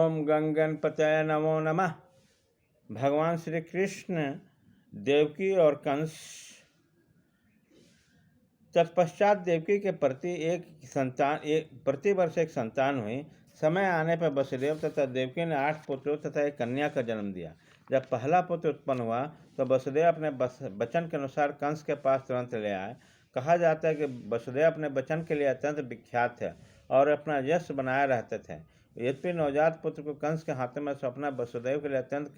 ओम गंगणपतये नमो नमः। भगवान श्री कृष्ण देवकी और कंस तत्पश्चात देवकी के प्रतिवर्ष एक संतान हुई। समय आने पर वसुदेव तथा देवकी ने 8 पुत्रों तथा एक कन्या का जन्म दिया। जब पहला पुत्र उत्पन्न हुआ तो वसुदेव अपने वचन के अनुसार कंस के पास तुरंत ले आए। कहा जाता है कि वसुदेव अपने वचन के लिए अत्यंत विख्यात थे और अपना यश बनाए रहते थे। यद्यपि नवजात पुत्र को कंस के हाथों में सौंपना वसुदेव के लिए अत्यंत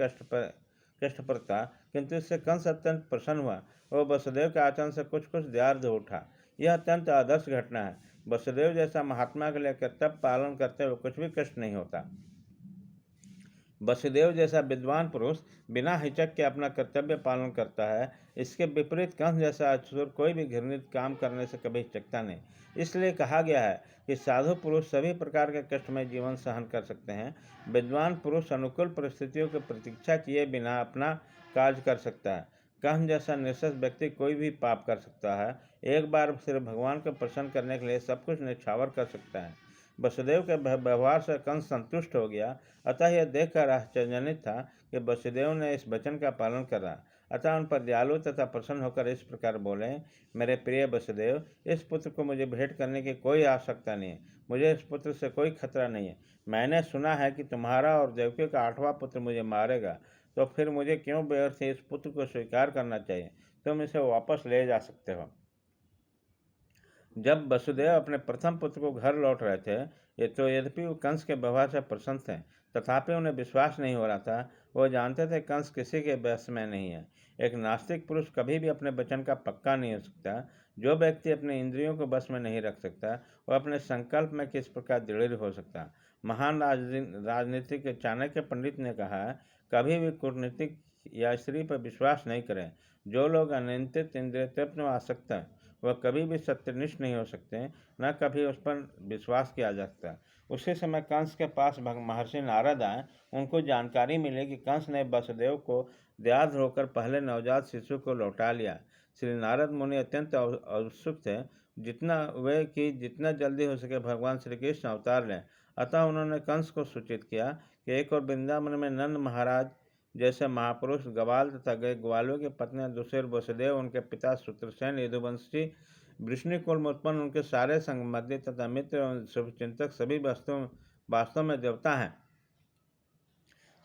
कष्टप्रद था, किंतु इससे कंस अत्यंत प्रसन्न हुआ। वह वसुदेव के आचरण से कुछ दयार्द हो उठा। यह अत्यंत आदर्श घटना है। वसुदेव जैसा महात्मा के लिए कर्तव्य पालन करते हुए कुछ भी कष्ट नहीं होता। वसुदेव जैसा विद्वान पुरुष बिना हिचक के अपना कर्तव्य पालन करता है। इसके विपरीत कंस जैसा असुर कोई भी घृणित काम करने से कभी हिचकता नहीं। इसलिए कहा गया है कि साधु पुरुष सभी प्रकार के कष्टमय जीवन सहन कर सकते हैं। विद्वान पुरुष अनुकूल परिस्थितियों की प्रतीक्षा किए बिना अपना कार्य कर सकता है। कंस जैसा निःशस्त्र व्यक्ति कोई भी पाप कर सकता है। एक बार सिर्फ भगवान को प्रसन्न करने के लिए सब कुछ न्यौछावर कर सकता है। वसुदेव के व्यवहार से कंस संतुष्ट हो गया। अतः यह देखकर आश्चर्यजनित था कि वसुदेव ने इस वचन का पालन करा। अतः उन पर दयालु तथा प्रसन्न होकर इस प्रकार बोले, मेरे प्रिय वसुदेव, इस पुत्र को मुझे भेंट करने की कोई आवश्यकता नहीं है। मुझे इस पुत्र से कोई खतरा नहीं है। मैंने सुना है कि तुम्हारा और देवकी का 8वां पुत्र मुझे मारेगा, तो फिर मुझे क्यों व्यर्थ इस पुत्र को स्वीकार करना चाहिए। तुम इसे वापस ले जा सकते हो। जब वसुदेव अपने प्रथम पुत्र को घर लौट रहे थे, यद्यपि वो कंस के व्यवहार से प्रसन्न थे, तथापि उन्हें विश्वास नहीं हो रहा था। वो जानते थे कंस किसी के बस में नहीं है। एक नास्तिक पुरुष कभी भी अपने वचन का पक्का नहीं हो सकता। जो व्यक्ति अपने इंद्रियों को बस में नहीं रख सकता, वह अपने संकल्प में किस प्रकार दृढ़ हो सकता। महान राजनीतिक चाणक्य पंडित ने कहा, कभी भी कूटनीतिक या स्त्री पर विश्वास नहीं करें। जो लोग अनियंत्रित इंद्रिय तृप्त में आसक्त हैं, वह कभी भी सत्यनिष्ठ नहीं हो सकते, न कभी उस पर विश्वास किया जा सकता। उसी समय कंस के पास महर्षि नारद आए। उनको जानकारी मिली कि कंस ने वसुदेव को दयाद्र होकर पहले नवजात शिशु को लौटा लिया। श्री नारद मुनि अत्यंत उत्सुक थे जितना जल्दी हो सके भगवान श्री कृष्ण अवतार लें। अतः उन्होंने कंस को सूचित किया कि एक और वृंदावन में नंद महाराज जैसे महापुरुष ग्वाल तथा ग्वालों की पत्नियां दूसरे वसुदेव, उनके पिता सुत्रसेन, यदुवंशी वृष्णिकुल में उत्पन्न उनके सारे संबंधी तथा मित्र एवं शुभचिंतक सभी वास्तव में देवता हैं।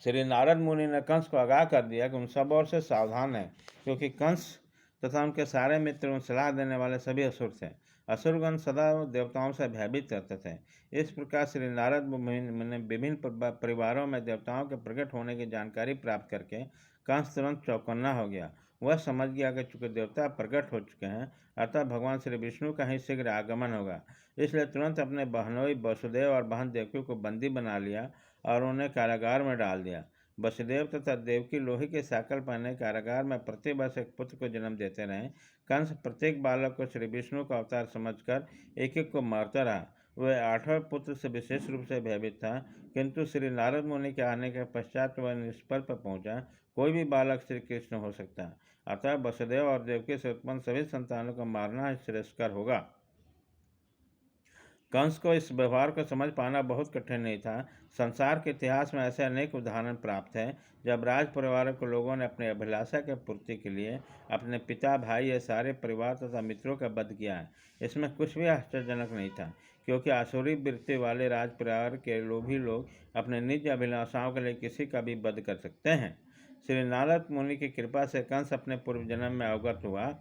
श्री नारद मुनि ने कंस को आगाह कर दिया कि उन सब ओर से सावधान है, क्योंकि कंस तथा उनके सारे मित्र उन सलाह देने वाले सभी असुर थे। असुरगण सदा देवताओं से भयभीत रहते थे। इस प्रकार श्री नारद ने विभिन्न परिवारों में देवताओं के प्रकट होने की जानकारी प्राप्त करके कंस तुरंत चौकन्ना हो गया। वह समझ गया कि चूंकि देवता प्रकट हो चुके हैं, अतः भगवान श्री विष्णु का ही शीघ्र आगमन होगा। इसलिए तुरंत अपने बहनोई वसुदेव और बहन देवकी को बंदी बना लिया और उन्हें कारागार में डाल दिया। वसुदेव तथा देवकी लोहे के साकल पहने कारागार में प्रतिवर्ष एक पुत्र को जन्म देते रहे। कंस प्रत्येक बालक को श्री विष्णु का अवतार समझकर एक एक को मारता रहा। वह 8वें पुत्र से विशेष रूप से भयभीत था, किंतु श्री नारद मुनि के आने के पश्चात वह निष्फल पर पहुंचा। कोई भी बालक श्री कृष्ण हो सकता है, अतः वसुदेव और देवकी से उत्पन्न सभी संतानों को मारना श्रेयस्कर होगा। कंस को इस व्यवहार को समझ पाना बहुत कठिन नहीं था। संसार के इतिहास में ऐसे अनेक उदाहरण प्राप्त हैं जब राज परिवार के लोगों ने अपने अभिलाषा के पूर्ति के लिए अपने पिता, भाई या सारे परिवार तथा मित्रों का वध किया है। इसमें कुछ भी आश्चर्यजनक नहीं था, क्योंकि आसुरी वृत्ति वाले राज परिवार के लोभी लोग अपने निज अभिलाषाओं के लिए किसी का भी वध कर सकते हैं। श्री नारद मुनि की कृपा से कंस अपने पूर्व जन्म में अवगत हुआ।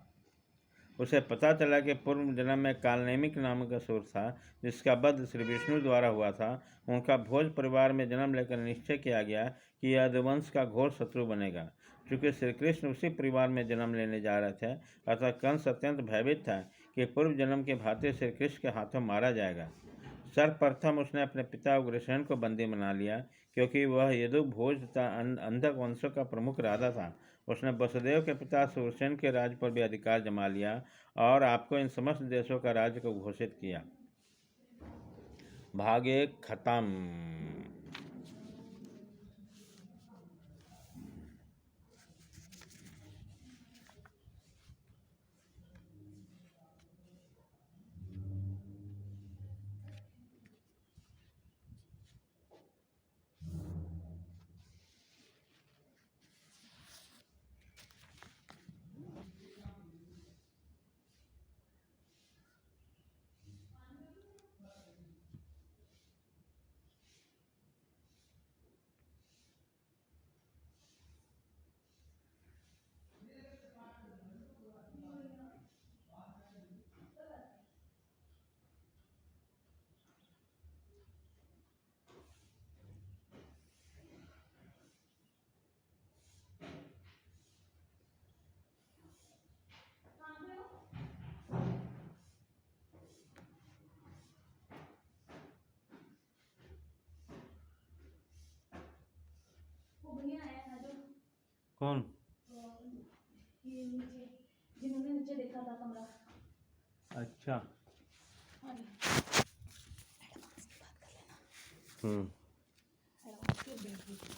उसे पता चला कि पूर्व जन्म में कालनेमिक नामक असुर था, जिसका वध श्री विष्णु द्वारा हुआ था। उनका भोज परिवार में जन्म लेकर निश्चय किया गया कि यह यदुवंश का घोर शत्रु बनेगा। चूँकि श्री कृष्ण उसी परिवार में जन्म लेने जा रहे थे, अतः कंस अत्यंत भयभीत था कि पूर्व जन्म के भांति श्री कृष्ण के हाथों मारा जाएगा। सर्वप्रथम उसने अपने पिता उग्रसेन को बंदी बना लिया, क्योंकि वह यदु भोज तथा अंधक वंशों का प्रमुख राजा था। उसने वसुदेव के पिता सुरसेन के राज्य पर भी अधिकार जमा लिया और आपको इन समस्त देशों का राज्य को घोषित किया। भाग 1 खत्म। कौन? ये नीचे, जिन्होंने नीचे देखा था कमरा। अच्छा। एडवांस की बात कर लेना। हम्म। एडवांस की बैठ गई।